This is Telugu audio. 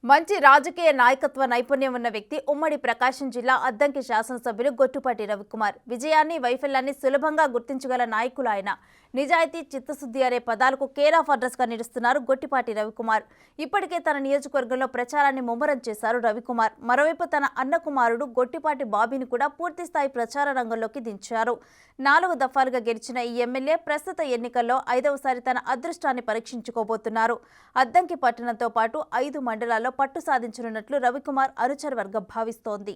మంచి రాజకీయ నాయకత్వ నైపుణ్యం ఉన్న వ్యక్తి ఉమ్మడి ప్రకాశం జిల్లా అద్దంకి శాసనసభ్యులు గొట్టుపాటి రవికుమార్. విజయాన్ని వైఫల్యాన్ని సులభంగా గుర్తించగల నాయకులు ఆయన. నిజాయితీ, చిత్తశుద్ధి అనే పదాలకు కేర్ ఆఫ్ అడ్రస్ గా నిలుస్తున్నారు గొట్టిపాటి రవికుమార్. ఇప్పటికే తన నియోజకవర్గంలో ప్రచారాన్ని ముమ్మరం చేశారు రవికుమార్. మరోవైపు తన అన్న కుమారుడు గొట్టిపాటి బాబీని కూడా పూర్తిస్థాయి ప్రచార రంగంలోకి దించారు. 4 దఫాలుగా గెలిచిన ఈ ఎమ్మెల్యే ప్రస్తుత ఎన్నికల్లో 5వసారి తన అదృష్టాన్ని పరీక్షించుకోబోతున్నారు. అద్దంకి పట్టణంతో పాటు 5 మండలాల్లో పట్టు సాధించనున్నట్లు రవికుమార్ అనుచర వర్గం భావిస్తోంది.